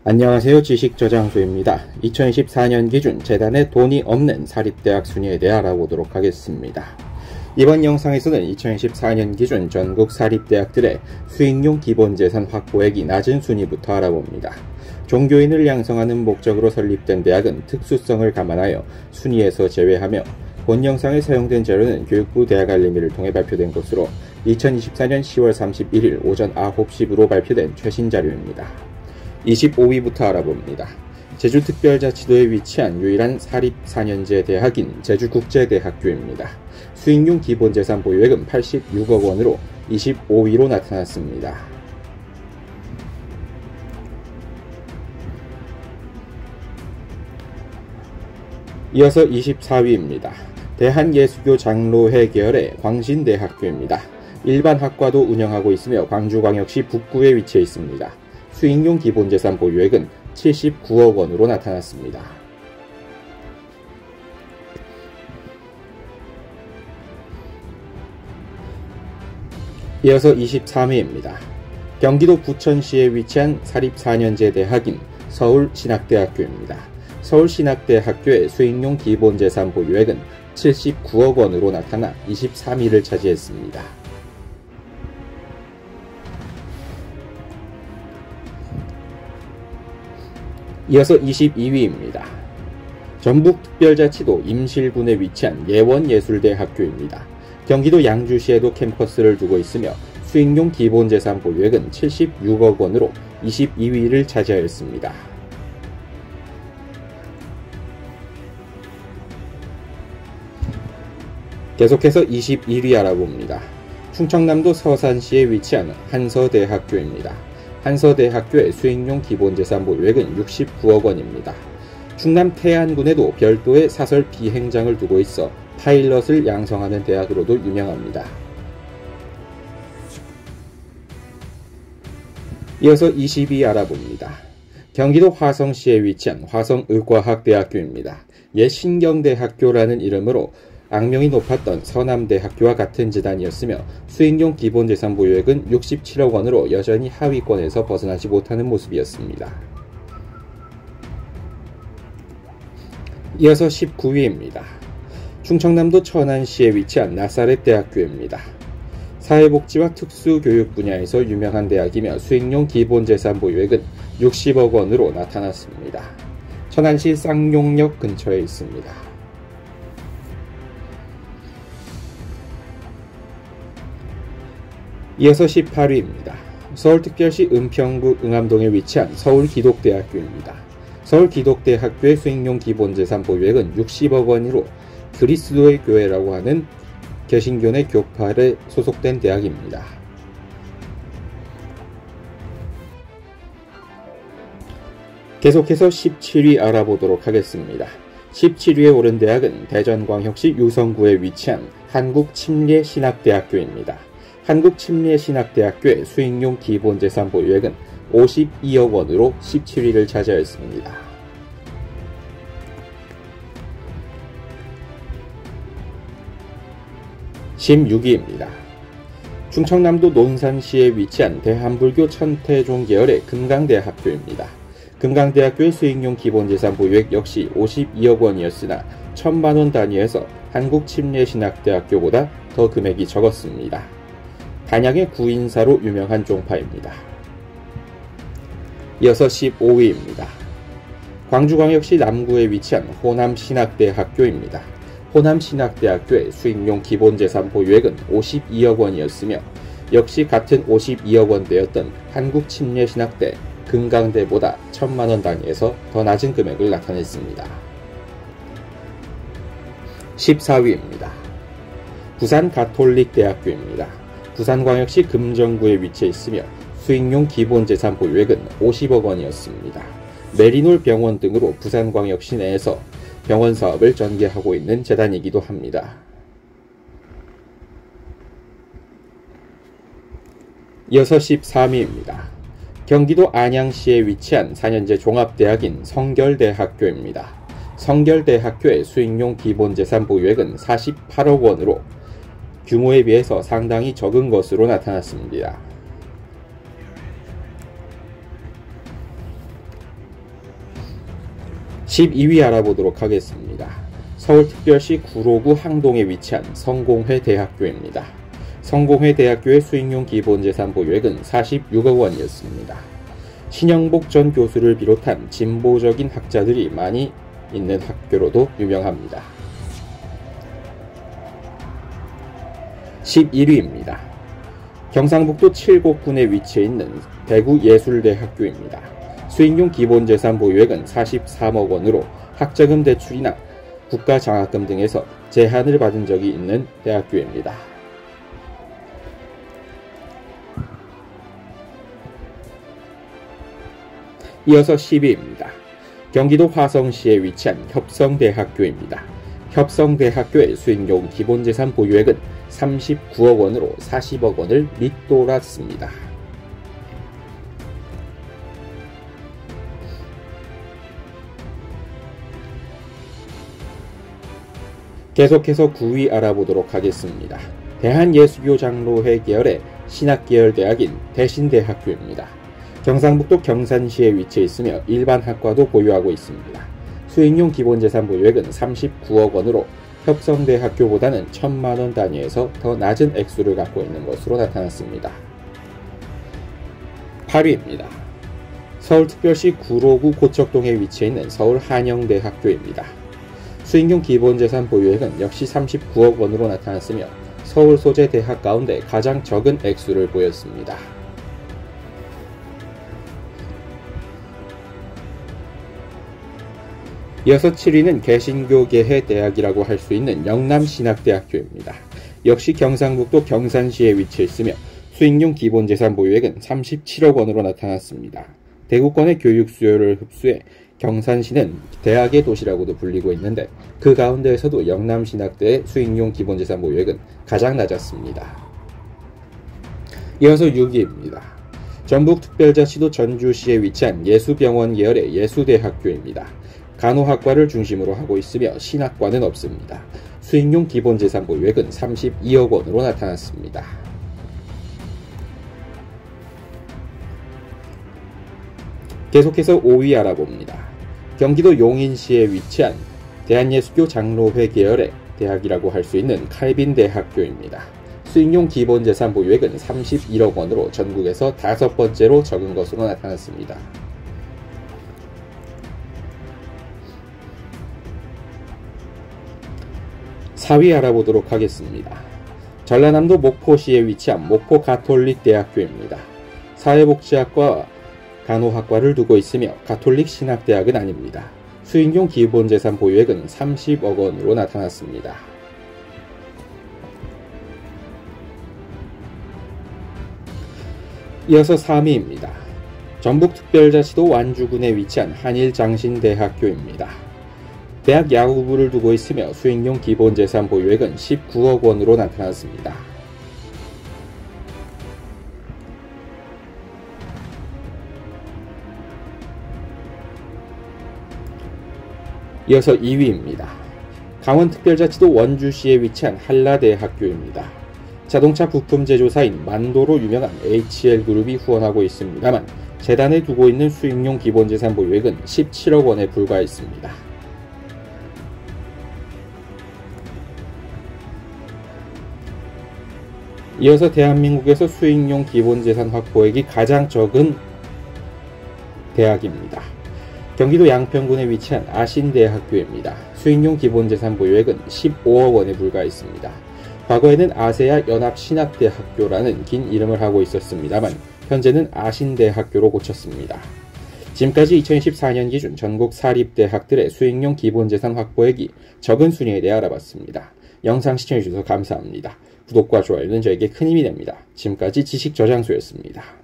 안녕하세요. 지식저장소입니다. 2014년 기준 재단에 돈이 없는 사립대학 순위에 대해 알아보도록 하겠습니다. 이번 영상에서는 2014년 기준 전국 사립대학들의 수익용 기본재산 확보액이 낮은 순위부터 알아봅니다. 종교인을 양성하는 목적으로 설립된 대학은 특수성을 감안하여 순위에서 제외하며 본 영상에 사용된 자료는 교육부 대학알림이를 통해 발표된 것으로 2024년 10월 31일 오전 9시부로 발표된 최신 자료입니다. 25위부터 알아봅니다. 제주특별자치도에 위치한 유일한 사립 4년제 대학인 제주국제대학교입니다. 수익용 기본재산 보유액은 86억 원으로 25위로 나타났습니다. 이어서 24위입니다. 대한예수교 장로회 계열의 광신대학교입니다. 일반 학과도 운영하고 있으며 광주광역시 북구에 위치해 있습니다. 수익용 기본재산 보유액은 79억 원으로 나타났습니다. 이어서 23위입니다. 경기도 부천시에 위치한 사립 4년제 대학인 서울신학대학교입니다. 서울신학대학교의 수익용 기본재산 보유액은 79억 원으로 나타나 23위를 차지했습니다. 이어서 22위입니다. 전북특별자치도 임실군에 위치한 예원예술대학교입니다. 경기도 양주시에도 캠퍼스를 두고 있으며 수익용 기본재산 보유액은 76억 원으로 22위를 차지하였습니다. 계속해서 21위 알아봅니다. 충청남도 서산시에 위치한 한서대학교입니다. 한서대학교의 수익용 기본재산 보유액은 69억 원입니다. 충남 태안군에도 별도의 사설 비행장을 두고 있어 파일럿을 양성하는 대학으로도 유명합니다. 이어서 20위 알아봅니다. 경기도 화성시에 위치한 화성의과학대학교입니다. 옛 신경대학교라는 이름으로 악명이 높았던 서남대학교와 같은 재단이었으며 수익용 기본재산 보유액은 67억 원으로 여전히 하위권에서 벗어나지 못하는 모습이었습니다. 이어서 19위입니다. 충청남도 천안시에 위치한 나사렛대학교입니다. 사회복지와 특수교육 분야에서 유명한 대학이며 수익용 기본재산 보유액은 60억 원으로 나타났습니다. 천안시 쌍용역 근처에 있습니다. 이어서 18위입니다. 서울특별시 은평구 응암동에 위치한 서울기독대학교입니다. 서울기독대학교의 수익용 기본재산 보유액은 60억 원으로 그리스도의 교회라고 하는 개신교내 교파에 소속된 대학입니다. 계속해서 17위 알아보도록 하겠습니다. 17위에 오른 대학은 대전광역시 유성구에 위치한 한국침례신학대학교입니다. 한국침례신학대학교의 수익용 기본재산 보유액은 52억 원으로 17위를 차지하였습니다. (16위입니다) 충청남도 논산시에 위치한 대한불교 천태종 계열의 금강대학교입니다. 금강대학교의 수익용 기본재산 보유액 역시 52억 원이었으나 1000만원 단위에서 한국침례신학대학교보다 더 금액이 적었습니다. 단양의 구인사로 유명한 종파입니다. 이어서 15위입니다. 광주광역시 남구에 위치한 호남신학대학교입니다. 호남신학대학교의 수익용 기본재산 보유액은 52억 원이었으며 역시 같은 52억 원대였던 한국침례신학대 금강대보다 1000만원 단위에서 더 낮은 금액을 나타냈습니다. 14위입니다. 부산가톨릭대학교입니다. 부산광역시 금정구에 위치해 있으며 수익용 기본재산 보유액은 50억 원이었습니다. 메리놀 병원 등으로 부산광역시 내에서 병원 사업을 전개하고 있는 재단이기도 합니다. 이어서 13위입니다. 경기도 안양시에 위치한 4년제 종합대학인 성결대학교입니다. 성결대학교의 수익용 기본재산 보유액은 48억 원으로 규모에 비해서 상당히 적은 것으로 나타났습니다. 12위 알아보도록 하겠습니다. 서울특별시 구로구 항동에 위치한 성공회 대학교입니다. 성공회 대학교의 수익용 기본재산 보유액은 46억 원이었습니다. 신영복 전 교수를 비롯한 진보적인 학자들이 많이 있는 학교로도 유명합니다. 11위입니다. 경상북도 칠곡군에 위치해 있는 대구예술대학교입니다. 수익용 기본재산 보유액은 43억 원으로 학자금 대출이나 국가장학금 등에서 제한을 받은 적이 있는 대학교입니다. 이어서 10위입니다. 경기도 화성시에 위치한 협성대학교입니다. 협성대학교의 수익용 기본재산 보유액은 39억 원으로 40억 원을 밑돌았습니다. 계속해서 9위 알아보도록 하겠습니다. 대한예수교 장로회 계열의 신학계열 대학인 대신대학교입니다. 경상북도 경산시에 위치해 있으며 일반 학과도 보유하고 있습니다. 수익용 기본재산 보유액은 39억 원으로 협성대학교보다는 1,000만원 단위에서 더 낮은 액수를 갖고 있는 것으로 나타났습니다. 8위입니다. 서울특별시 구로구 고척동에 위치해 있는 서울한영대학교입니다. 수익용 기본재산 보유액은 역시 39억 원으로 나타났으며 서울 소재 대학 가운데 가장 적은 액수를 보였습니다. 이어서 7위는 개신교계회 대학이라고 할 수 있는 영남신학대학교입니다. 역시 경상북도 경산시에 위치해 있으며 수익용 기본재산 보유액은 37억 원으로 나타났습니다. 대구권의 교육 수요를 흡수해 경산시는 대학의 도시라고도 불리고 있는데 그 가운데에서도 영남신학대의 수익용 기본재산 보유액은 가장 낮았습니다. 이어서 6위입니다. 전북특별자치도 전주시에 위치한 예수병원 계열의 예수대학교입니다. 간호학과를 중심으로 하고 있으며 신학과는 없습니다. 수익용 기본재산 보유액은 32억 원으로 나타났습니다. 계속해서 5위 알아봅니다. 경기도 용인시에 위치한 대한예수교 장로회 계열의 대학이라고 할 수 있는 칼빈대학교입니다. 수익용 기본재산 보유액은 31억 원으로 전국에서 5번째로 적은 것으로 나타났습니다. 4위 알아보도록 하겠습니다. 전라남도 목포시에 위치한 목포가톨릭대학교입니다. 사회복지학과와 간호학과를 두고 있으며 가톨릭 신학대학은 아닙니다. 수익용 기본재산 보유액은 30억 원으로 나타났습니다. 이어서 3위입니다. 전북특별자치도 완주군에 위치한 한일장신대학교입니다. 대학 야구부를 두고 있으며 수익용 기본재산 보유액은 19억 원으로 나타났습니다. 이어서 2위입니다. 강원특별자치도 원주시에 위치한 한라대학교입니다. 자동차 부품 제조사인 만도로 유명한 HL그룹이 후원하고 있습니다만 재단에 두고 있는 수익용 기본재산 보유액은 17억 원에 불과했습니다. 이어서 대한민국에서 수익용 기본재산 확보액이 가장 적은 대학입니다. 경기도 양평군에 위치한 아신대학교입니다. 수익용 기본재산 보유액은 15억 원에 불과했습니다. 과거에는 아세아 연합신학대학교라는 긴 이름을 하고 있었습니다만 현재는 아신대학교로 고쳤습니다. 지금까지 2014년 기준 전국 사립대학들의 수익용 기본재산 확보액이 적은 순위에 대해 알아봤습니다. 영상 시청해주셔서 감사합니다. 구독과 좋아요는 저에게 큰 힘이 됩니다. 지금까지 지식저장소였습니다.